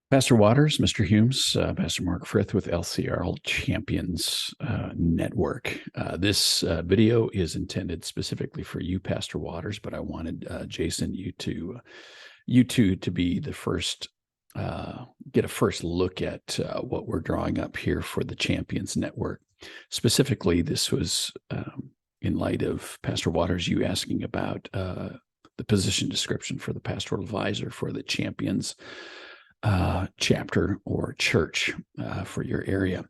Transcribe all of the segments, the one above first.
Pastor Waters, Mr. Humes, Pastor Mark Frith with LCRL Champions Network. This video is intended specifically for you, Pastor Waters, but I wanted Jason, you two, to be the first, get a first look at what we're drawing up here for the Champions Network. Specifically, this was in light of Pastor Waters, you asking about the position description for the pastoral advisor for the Champions chapter or church for your area.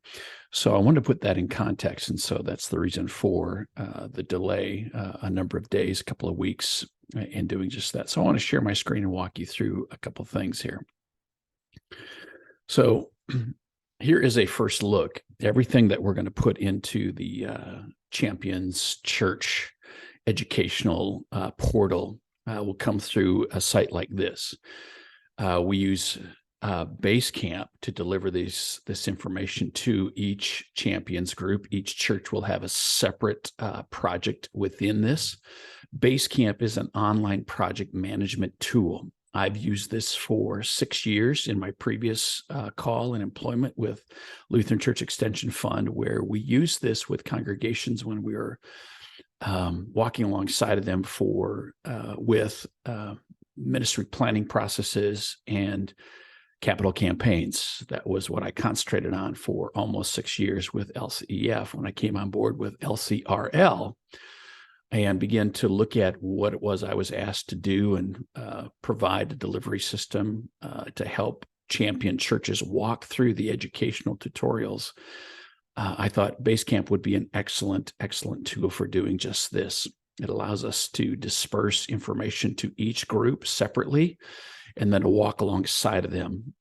So I wanted to put that in context. And so that's the reason for the delay, a number of days, a couple of weeks in doing just that. So I want to share my screen and walk you through a couple of things here. So here is a first look. Everything that we're going to put into the Champions Church educational portal will come through a site like this. We use Basecamp to deliver this information to each Champions group. Each church will have a separate project within this. Basecamp is an online project management tool. I've used this for 6 years in my previous call and employment with Lutheran Church Extension Fund, where we use this with congregations when we were walking alongside of them with ministry planning processes and capital campaigns. That was what I concentrated on for almost 6 years with LCEF when I came on board with LCRL and began to look at what it was I was asked to do and provide a delivery system to help champion churches walk through the educational tutorials. I thought Basecamp would be an excellent tool for doing just this. It allows us to disperse information to each group separately, and then to walk alongside of them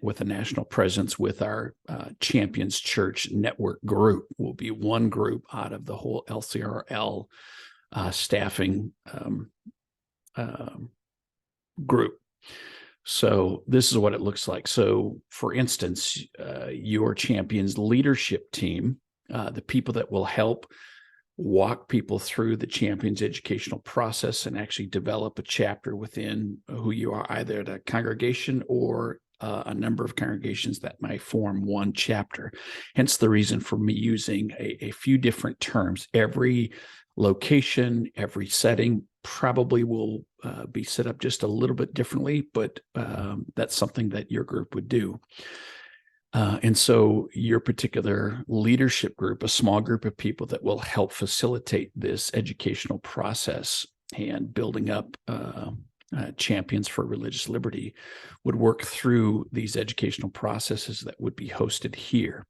with a national presence with our Champions Church Network group. Will be one group out of the whole LCRL staffing group. So this is what it looks like. So, for instance, your Champions leadership team, the people that will help walk people through the Champions educational process and actually develop a chapter within who you are, either at a congregation or a number of congregations that might form one chapter. Hence the reason for me using a few different terms. Every location, every setting probably will be set up just a little bit differently, but that's something that your group would do. And so your particular leadership group, a small group of people that will help facilitate this educational process and building up champions for religious liberty, would work through these educational processes that would be hosted here.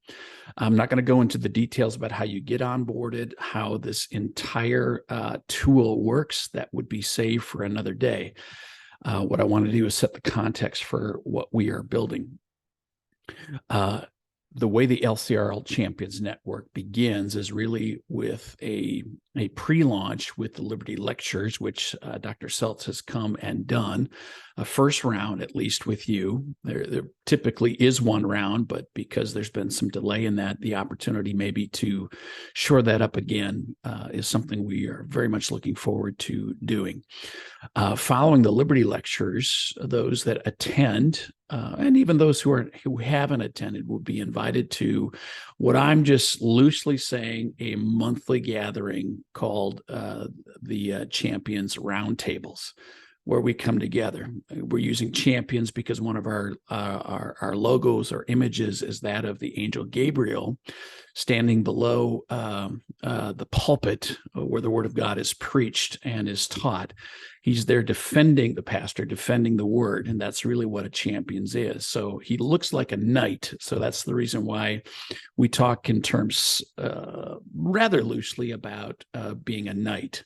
I'm not going to go into the details about how you get onboarded, how this entire tool works. That would be saved for another day. What I want to do is set the context for what we are building. The way the LCRL Champions Network begins is really with a pre-launch with the Liberty Lectures, which Dr. Seltz has come and done. A first round, at least with you. There typically is one round, but because there's been some delay in that, the opportunity maybe to shore that up again is something we are very much looking forward to doing. Following the Liberty Lectures, those that attend, and even those who haven't attended, will be invited to what I'm just loosely saying a monthly gathering called the Champions Roundtables, where we come together. We're using champions because one of our logos or images is that of the angel Gabriel standing below the pulpit where the word of God is preached and is taught. He's there defending the pastor, defending the word, and that's really what a champions is. So he looks like a knight. So that's the reason why we talk in terms rather loosely about being a knight.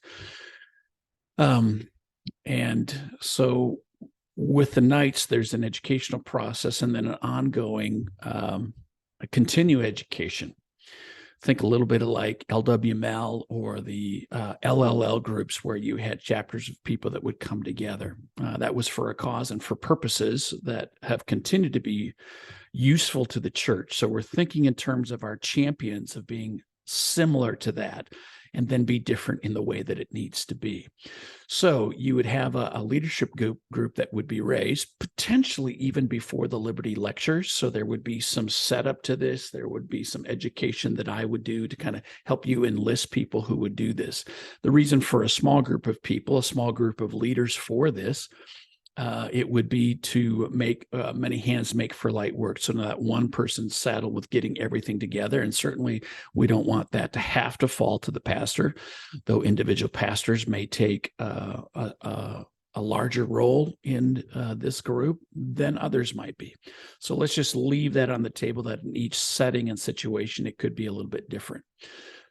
And so with the Knights, there's an educational process and then an ongoing a continuing education. Think a little bit like LWML or the LLL groups, where you had chapters of people that would come together. That was for a cause and for purposes that have continued to be useful to the church. So we're thinking in terms of our champions of being similar to that, and then be different in the way that it needs to be. So you would have a leadership group that would be raised, potentially even before the Liberty Lectures. So there would be some setup to this. There would be some education that I would do to kind of help you enlist people who would do this. The reason for a small group of people, a small group of leaders for this, it would be to make many hands make for light work, so that one person's saddled with getting everything together. And certainly we don't want that to have to fall to the pastor, though individual pastors may take a larger role in this group than others might be. So let's just leave that on the table, that in each setting and situation, it could be a little bit different.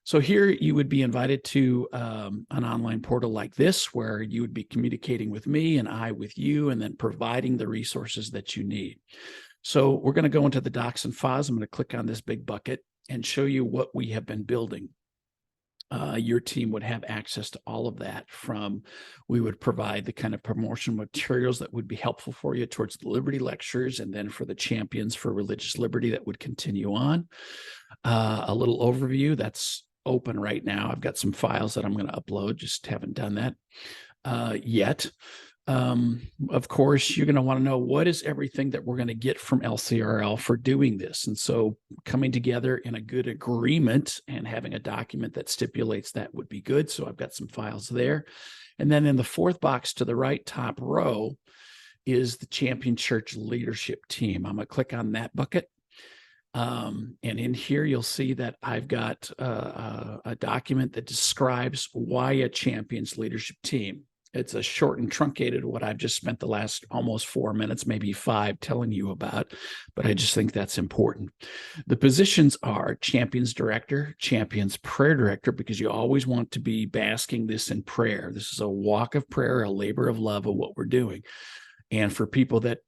So here you would be invited to an online portal like this, where you would be communicating with me and I with you, and then providing the resources that you need. So we're going to go into the docs and files. I'm going to click on this big bucket and show you what we have been building. Your team would have access to all of that. We would provide the kind of promotional materials that would be helpful for you towards the Liberty Lectures, and then for the Champions for Religious Liberty that would continue on. A little overview that's open right now. I've got some files that I'm going to upload, just haven't done that yet. Of course, you're going to want to know what is everything that we're going to get from LCRL for doing this. And so coming together in a good agreement and having a document that stipulates that would be good. So I've got some files there. And then in the fourth box to the right top row is the Champion Church Leadership Team. I'm going to click on that bucket. And in here, you'll see that I've got a document that describes why a Champions Leadership Team. It's a short and truncated what I've just spent the last almost 4 minutes, maybe 5, telling you about, but I just think that's important. The positions are Champions Director, Champions Prayer Director, because you always want to be basking this in prayer. This is a walk of prayer, a labor of love of what we're doing. And for people that,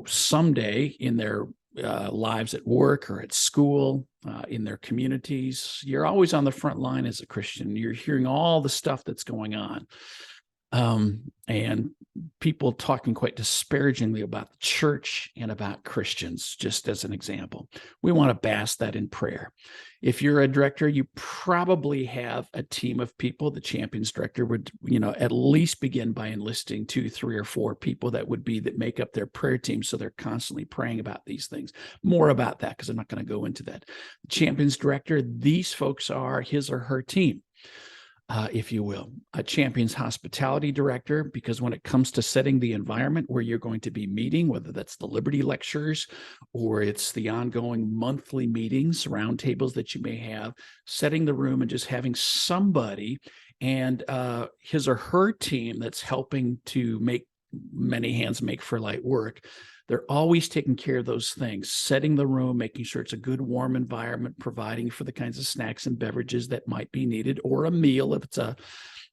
someday in their lives at work or at school, in their communities, you're always on the front line as a Christian. You're hearing all the stuff that's going on. And people talking quite disparagingly about the church and about Christians, just as an example. We want to bask that in prayer. If you're a director, you probably have a team of people. The Champions Director would, at least begin by enlisting 2, 3, or 4 people that make up their prayer team. So they're constantly praying about these things. More about that, because I'm not going to go into that. The Champions Director, these folks are his or her team. If you will, a Champions Hospitality Director, because when it comes to setting the environment where you're going to be meeting, whether that's the Liberty Lectures or it's the ongoing monthly meetings, roundtables that you may have, setting the room and just having somebody and his or her team that's helping to make many hands make for light work. They're always taking care of those things, setting the room, making sure it's a good, warm environment, providing for the kinds of snacks and beverages that might be needed, or a meal if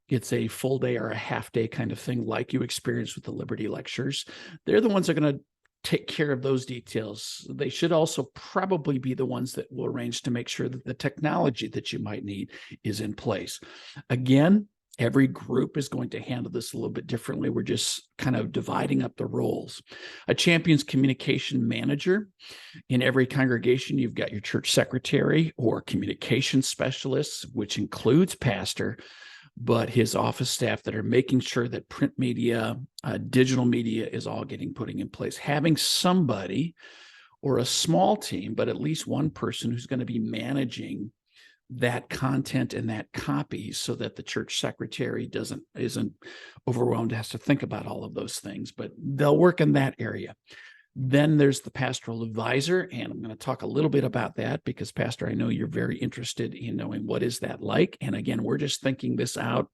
it's a full day or a half day kind of thing like you experienced with the Liberty Lectures. They're the ones that are going to take care of those details. They should also probably be the ones that will arrange to make sure that the technology that you might need is in place. Again, every group is going to handle this a little bit differently. We're just kind of dividing up the roles. A Champions Communication Manager. In every congregation, you've got your church secretary or communication specialists, which includes pastor, but his office staff that are making sure that print media, digital media is all putting in place. Having somebody or a small team, but at least one person who's going to be managing that content and that copy, so that the church secretary isn't overwhelmed, has to think about all of those things, but they'll work in that area. Then there's the pastoral advisor, and I'm going to talk a little bit about that because, Pastor, I know you're very interested in knowing what is that like. And again, we're just thinking this out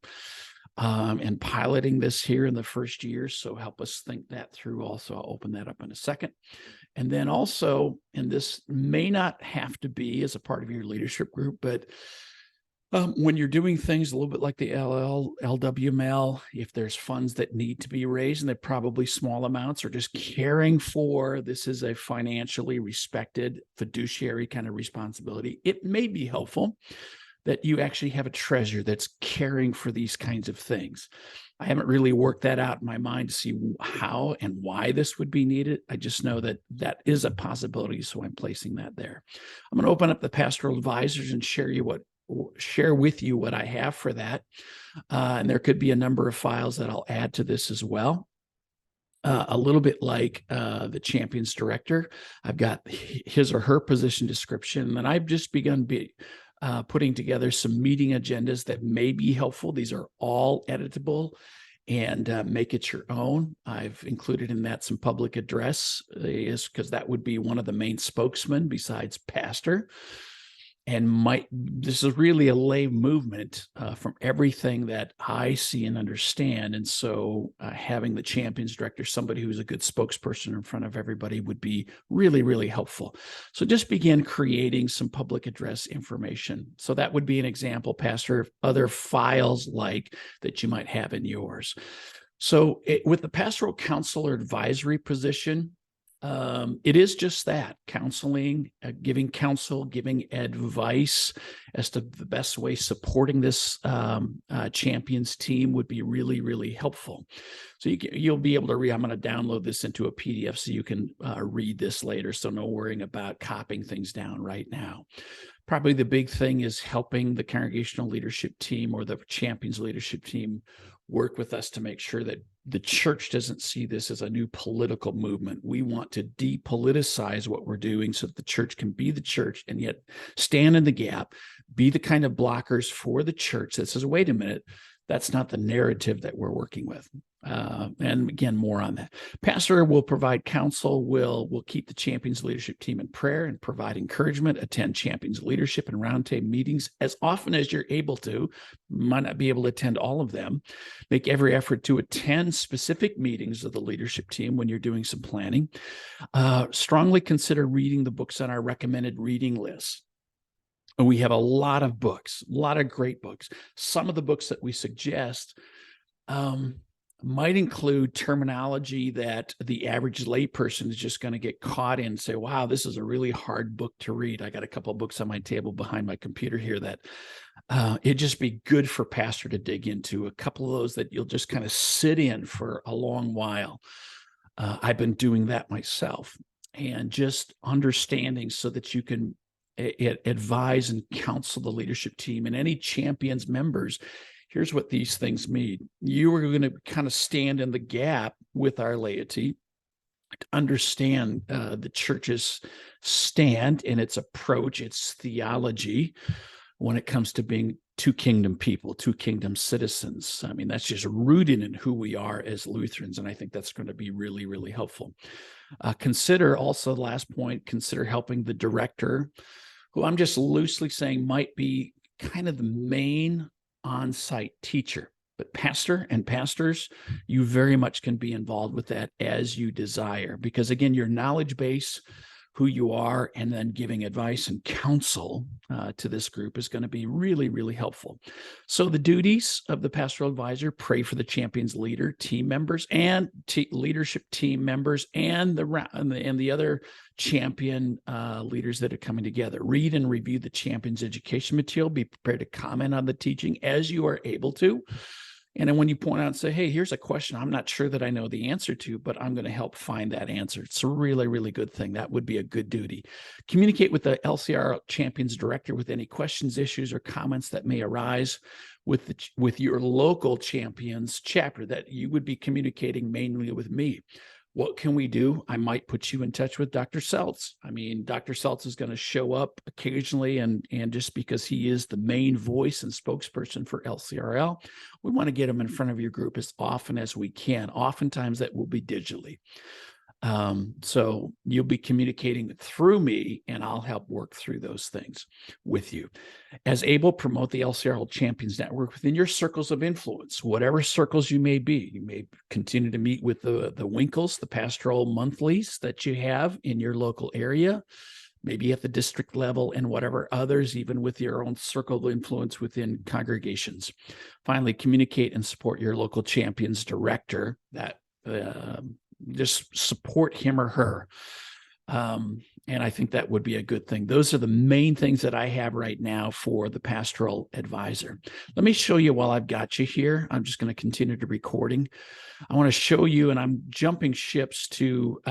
and piloting this here in the first year. So help us think that through also. I'll open that up in a second. And then also, and this may not have to be as a part of your leadership group, but when you're doing things a little bit like the LWML, if there's funds that need to be raised, and they're probably small amounts, or just caring for, this is a financially respected fiduciary kind of responsibility, it may be helpful that you actually have a treasurer that's caring for these kinds of things. I haven't really worked that out in my mind to see how and why this would be needed. I just know that that is a possibility, so I'm placing that there. I'm going to open up the pastoral advisors and share you what share with you what I have for that. And there could be a number of files that I'll add to this as well. A little bit like the champions director, I've got his or her position description, and then I've just begun putting together some meeting agendas that may be helpful. These are all editable and make it your own. I've included in that some public address, because that would be one of the main spokesmen besides pastor. And this is really a lay movement from everything that I see and understand. And so having the champions director, somebody who's a good spokesperson in front of everybody, would be really, really helpful. So just begin creating some public address information. So that would be an example, Pastor, of other files like that you might have in yours. So with the pastoral counselor advisory position, it is just that, counseling, giving counsel, giving advice as to the best way supporting this champions team would be really, really helpful. So you'll be able to read. I'm going to download this into a PDF so you can read this later. So no worrying about copying things down right now. Probably the big thing is helping the congregational leadership team or the champions leadership team work with us to make sure that the church doesn't see this as a new political movement. We want to depoliticize what we're doing so that the church can be the church and yet stand in the gap, be the kind of blockers for the church that says, wait a minute, that's not the narrative that we're working with. And again, more on that. Pastor will provide counsel, will keep the champions leadership team in prayer and provide encouragement, attend champions leadership and roundtable meetings as often as you're able to. Might not be able to attend all of them. Make every effort to attend specific meetings of the leadership team when you're doing some planning. Strongly consider reading the books on our recommended reading list. And we have a lot of books, a lot of great books. Some of the books that we suggest might include terminology that the average layperson is just going to get caught in and say, wow, this is a really hard book to read. I got a couple of books on my table behind my computer here that it'd just be good for pastor to dig into. A couple of those that you'll just kind of sit in for a long while. I've been doing that myself, and just understanding so that you can advise and counsel the leadership team and any champions members. Here's what these things mean. You are going to kind of stand in the gap with our laity to understand the church's stand and its approach, its theology when it comes to being two kingdom people, two kingdom citizens. I mean, that's just rooted in who we are as Lutherans, and I think that's going to be really, really helpful. Consider also, the last point, consider helping the director, who I'm just loosely saying might be kind of the main on-site teacher. But pastor and pastors, you very much can be involved with that as you desire, because again, your knowledge base, who you are, and then giving advice and counsel to this group is going to be really, really helpful. So the duties of the pastoral advisor: pray for the champions leader, team members, and leadership team members, and the other champion leaders that are coming together. Read and review the champions education material. Be prepared to comment on the teaching as you are able to. And then when you point out and say, hey, here's a question I'm not sure that I know the answer to, but I'm going to help find that answer. It's a really, really good thing. That would be a good duty. Communicate with the LCR Champions Director with any questions, issues, or comments that may arise with your local champions chapter that you would be communicating mainly with me. What can we do? I might put you in touch with Dr. Seltz. I mean, Dr. Seltz is going to show up occasionally, and just because he is the main voice and spokesperson for LCRL, we want to get him in front of your group as often as we can. Oftentimes that will be digitally. So you'll be communicating through me, and I'll help work through those things with you. As able, promote the LCRL Champions Network within your circles of influence, whatever circles you may be. You may continue to meet with the Winkles, the pastoral monthlies that you have in your local area, maybe at the district level, and whatever others, even with your own circle of influence within congregations. Finally, communicate and support your local champions director. That just support him or her. And I think that would be a good thing. Those are the main things that I have right now for the pastoral advisor. Let me show you while I've got you here. I'm just going to continue the recording. I want to show you, and I'm jumping ships to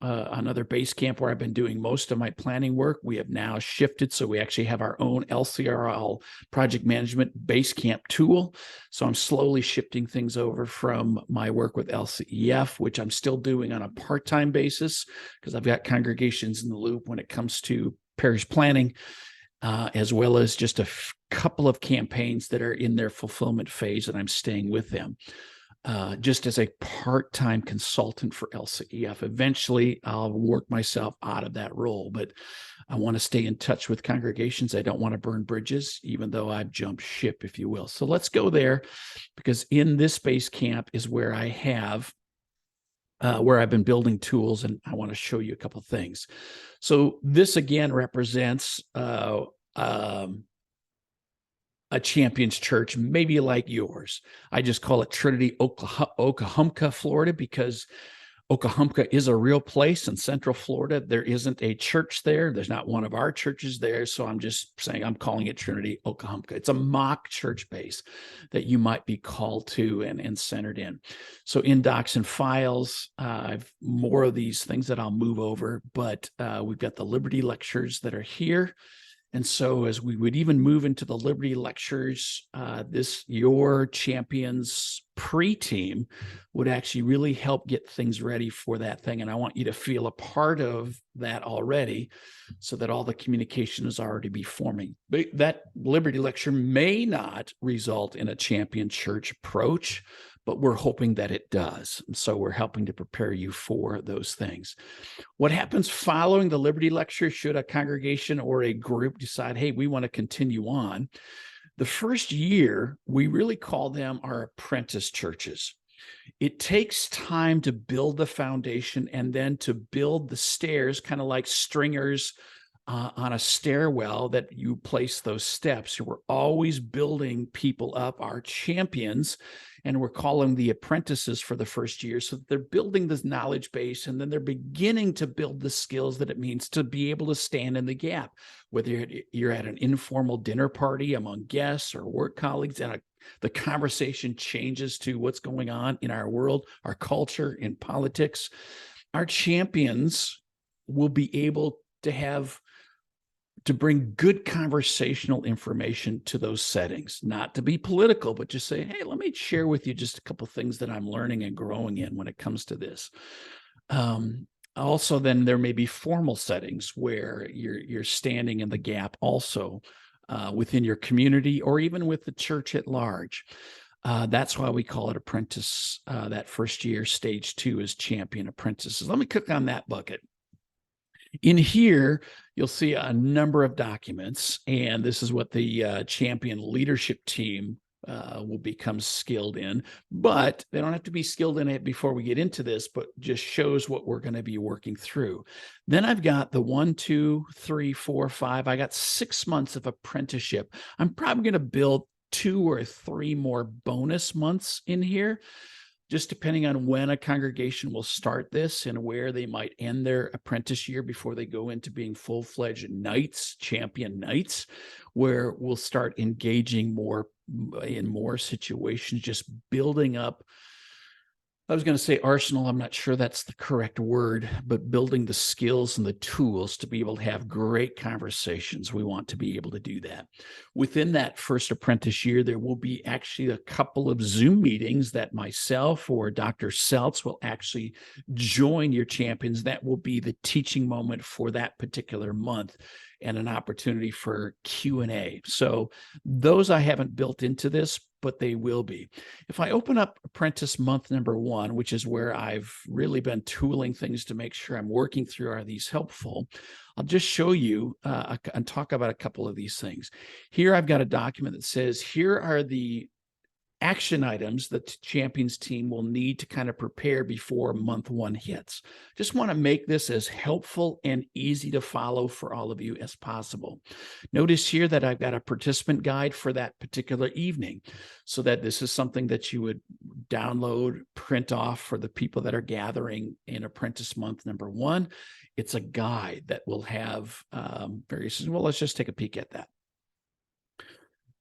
another base camp where I've been doing most of my planning work. We have now shifted, so we actually have our own LCRL project management base camp tool. So I'm slowly shifting things over from my work with LCEF, which I'm still doing on a part-time basis because I've got congregations in the loop when it comes to parish planning, as well as just a couple of campaigns that are in their fulfillment phase, and I'm staying with them. Just as a part-time consultant for LCEF. Eventually, I'll work myself out of that role, but I want to stay in touch with congregations. I don't want to burn bridges, even though I've jumped ship, if you will. So let's go there, because in this base camp is where I have where I've been building tools, and I want to show you a couple things. So this again represents a Champions church, maybe like yours. I just call it Trinity Oklahoma, Florida, because Oklahoma is a real place in Central Florida. There isn't a church there. There's not one of our churches there. So I'm just saying I'm calling it Trinity Oklahoma. It's a mock church base that you might be called to and centered in. So in docs and files, I've more of these things that I'll move over, but we've got the Liberty lectures that are here. And so as we would even move into the Liberty lectures, your Champions pre-team would actually really help get things ready for that thing. And I want you to feel a part of that already so that all the communication is already be forming. But that Liberty lecture may not result in a Champion church approach, but we're hoping that it does. So we're helping to prepare you for those things. What happens following the Liberty lecture, should a congregation or a group decide, hey, we want to continue on? The first year, we really call them our apprentice churches. It takes time to build the foundation and then to build the stairs, kind of like stringers on a stairwell that you place those steps. So we're always building people up, our champions, and we're calling the apprentices for the first year. So they're building this knowledge base, and then they're beginning to build the skills that it means to be able to stand in the gap, whether you're at an informal dinner party among guests or work colleagues, and the conversation changes to what's going on in our world, our culture, in politics. Our champions will be able to bring good conversational information to those settings, not to be political, but just say, hey, let me share with you just a couple of things that I'm learning and growing in when it comes to this. Also, then there may be formal settings where you're standing in the gap also within your community or even with the church at large. That's why we call it apprentice. That first year, stage 2 is champion apprentices. Let me click on that bucket. In here, you'll see a number of documents, and this is what the champion leadership team will become skilled in, but they don't have to be skilled in it before we get into this, but just shows what we're going to be working through. Then I've got the 1, 2, 3, 4, 5. I got 6 months of apprenticeship. I'm probably going to build 2 or 3 more bonus months in here, just depending on when a congregation will start this and where they might end their apprentice year before they go into being full-fledged knights, champion knights, where we'll start engaging more in more situations, just building up. I was going to say arsenal. I'm not sure that's the correct word, but building the skills and the tools to be able to have great conversations. We want to be able to do that. Within that first apprentice year, there will be actually a couple of Zoom meetings that myself or Dr. Seltz will actually join your champions. That will be the teaching moment for that particular month and an opportunity for Q&A. So those I haven't built into this, but they will be. If I open up apprentice month number 1, which is where I've really been tooling things to make sure I'm working through, are these helpful? I'll just show you and talk about a couple of these things. Here I've got a document that says, here are the action items that the champions team will need to kind of prepare before month 1 hits. Just want to make this as helpful and easy to follow for all of you as possible. Notice here that I've got a participant guide for that particular evening, so that this is something that you would download, print off for the people that are gathering in apprentice month number 1. It's a guide that will have various, well, let's just take a peek at that.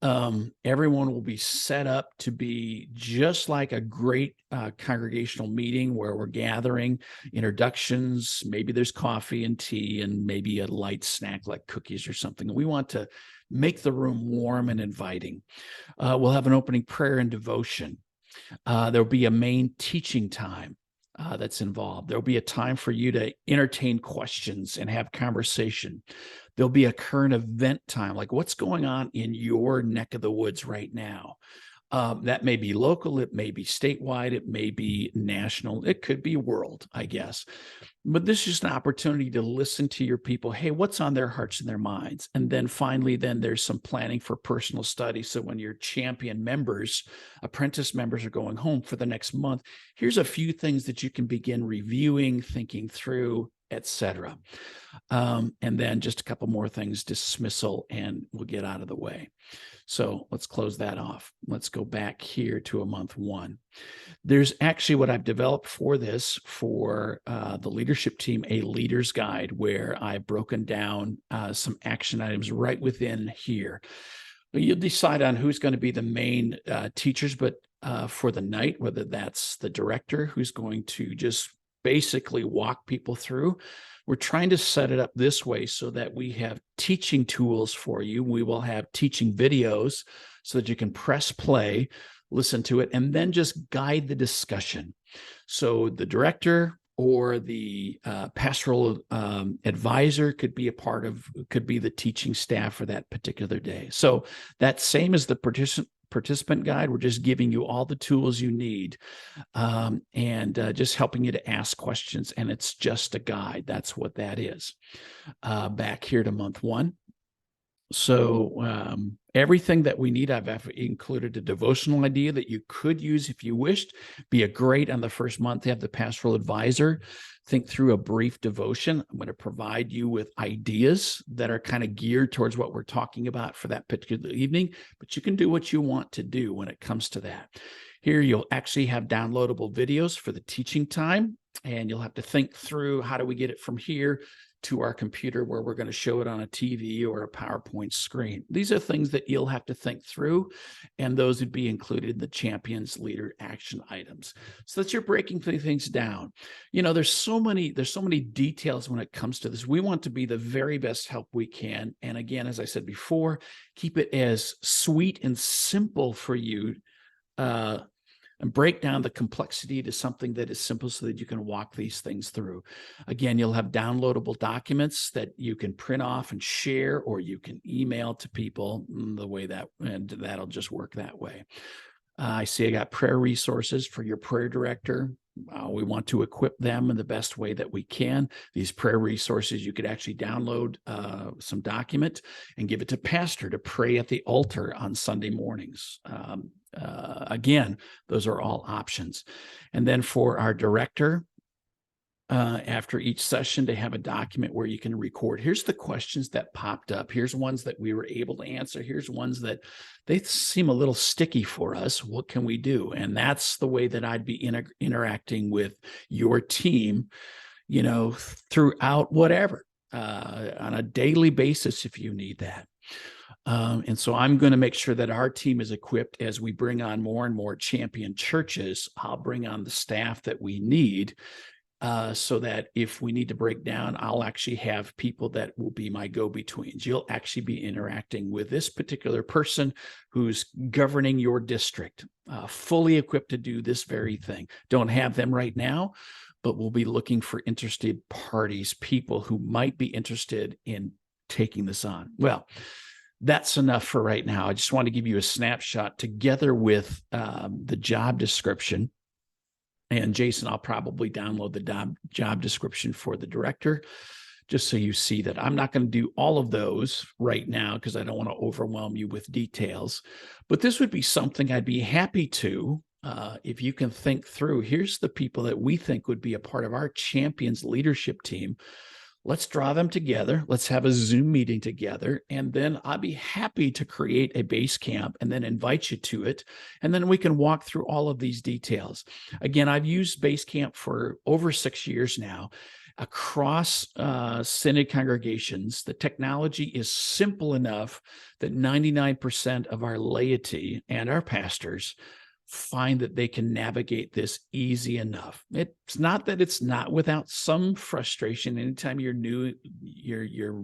Everyone will be set up to be just like a great congregational meeting where we're gathering, introductions, maybe there's coffee and tea and maybe a light snack like cookies or something. We want to make the room warm and inviting. We'll have an opening prayer and devotion. There'll be a main teaching time that's involved. There'll be a time for you to entertain questions and have conversation. There'll be a current event time, like what's going on in your neck of the woods right now. That may be local, it may be statewide, it may be national, it could be world, I guess. But this is just an opportunity to listen to your people. Hey, what's on their hearts and their minds? And then finally, then there's some planning for personal study. So when your champion members, apprentice members are going home for the next month, here's a few things that you can begin reviewing, thinking through, etc. And then just a couple more things, dismissal, and we'll get out of the way. So let's close that off. Let's go back here to a month one. There's actually what I've developed for this, for the leadership team, a leader's guide, where I've broken down some action items right within here. You'll decide on who's going to be the main teachers, but for the night, whether that's the director who's going to just basically walk people through. We're trying to set it up this way so that we have teaching tools for you. We will have teaching videos so that you can press play, listen to it, and then just guide the discussion. So the director or the pastoral advisor could be the teaching staff for that particular day. So that same as the participant guide, we're just giving you all the tools you need and just helping you to ask questions. And it's just a guide. That's what that is. Back here to month one. So everything that we need, I've included a devotional idea that you could use if you wished. Be a great on the first month to have the pastoral advisor think through a brief devotion. I'm going to provide you with ideas that are kind of geared towards what we're talking about for that particular evening, but you can do what you want to do when it comes to that. Here, you'll actually have downloadable videos for the teaching time, and you'll have to think through how do we get it from here to our computer where we're going to show it on a TV or a PowerPoint screen. These are things that you'll have to think through, and those would be included in the Champions Leader action items. So that you're breaking things down. You know, there's so many details when it comes to this. We want to be the very best help we can. And again, as I said before, keep it as sweet and simple for you and break down the complexity to something that is simple so that you can walk these things through. Again, you'll have downloadable documents that you can print off and share, or you can email to people the way that, and that'll just work that way. I see I got prayer resources for your prayer director. We want to equip them in the best way that we can. These prayer resources, you could actually download some document and give it to pastor to pray at the altar on Sunday mornings. Again, those are all options. And then for our director, after each session, to have a document where you can record. Here's the questions that popped up. Here's ones that we were able to answer. Here's ones that they seem a little sticky for us. What can we do? And that's the way that I'd be interacting with your team, you know, throughout whatever, on a daily basis if you need that. And so I'm going to make sure that our team is equipped as we bring on more and more champion churches. I'll bring on the staff that we need so that if we need to break down, I'll actually have people that will be my go-betweens. You'll actually be interacting with this particular person who's governing your district, fully equipped to do this very thing. Don't have them right now, but we'll be looking for interested parties, people who might be interested in taking this on. Well, that's enough for right now. I just want to give you a snapshot together with the job description. And Jason, I'll probably download the job description for the director, just so you see that. I'm not going to do all of those right now because I don't want to overwhelm you with details. But this would be something I'd be happy to, if you can think through. Here's the people that we think would be a part of our champions leadership team. Let's draw them together. Let's have a Zoom meeting together. And then I'll be happy to create a base camp and then invite you to it. And then we can walk through all of these details. Again, I've used Basecamp for over 6 years now across Synod congregations. The technology is simple enough that 99% of our laity and our pastors find that they can navigate this easy enough. It's not that it's not without some frustration. Anytime you're new, you're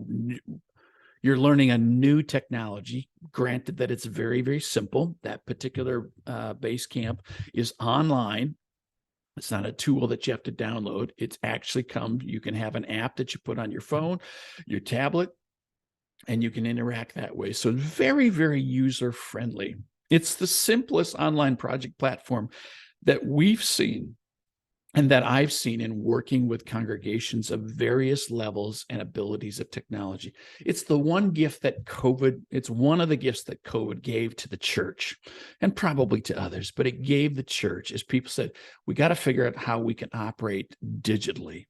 learning a new technology. Granted that it's very, very simple. That particular Basecamp is online. It's not a tool that you have to download. It's actually you can have an app that you put on your phone, your tablet, and you can interact that way. So very, very user-friendly. It's the simplest online project platform that we've seen and that I've seen in working with congregations of various levels and abilities of technology. It's the one gift that it's one of the gifts that COVID gave to the church and probably to others, but it gave the church, as people said, we got to figure out how we can operate digitally.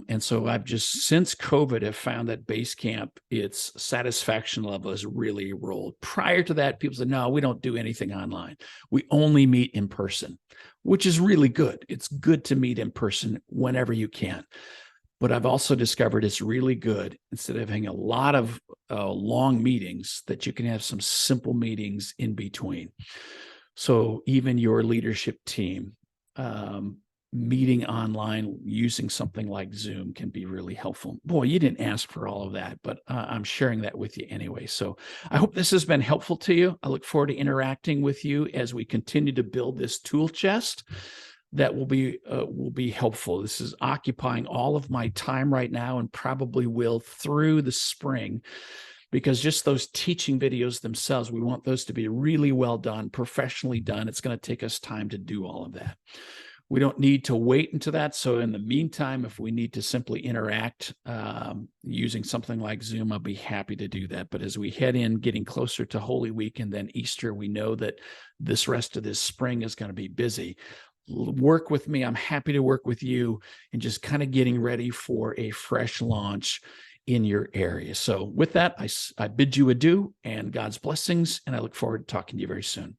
And so I've just, since COVID, have found that Basecamp, its satisfaction level has really rolled. Prior to that, people said, no, we don't do anything online. We only meet in person, which is really good. It's good to meet in person whenever you can. But I've also discovered it's really good, instead of having a lot of long meetings, that you can have some simple meetings in between. So even your leadership team, meeting online using something like Zoom can be really helpful. Boy, you didn't ask for all of that, but I'm sharing that with you anyway. So I hope this has been helpful to you. I look forward to interacting with you as we continue to build this tool chest that will be helpful. This is occupying all of my time right now and probably will through the spring, because just those teaching videos themselves, we want those to be really well done, professionally done. It's going to take us time to do all of that. We don't need to wait until that. So in the meantime, if we need to simply interact using something like Zoom, I'll be happy to do that. But as we head in, getting closer to Holy Week and then Easter, we know that this rest of this spring is going to be busy. Work with me. I'm happy to work with you in just kind of getting ready for a fresh launch in your area. So with that, I bid you adieu and God's blessings, and I look forward to talking to you very soon.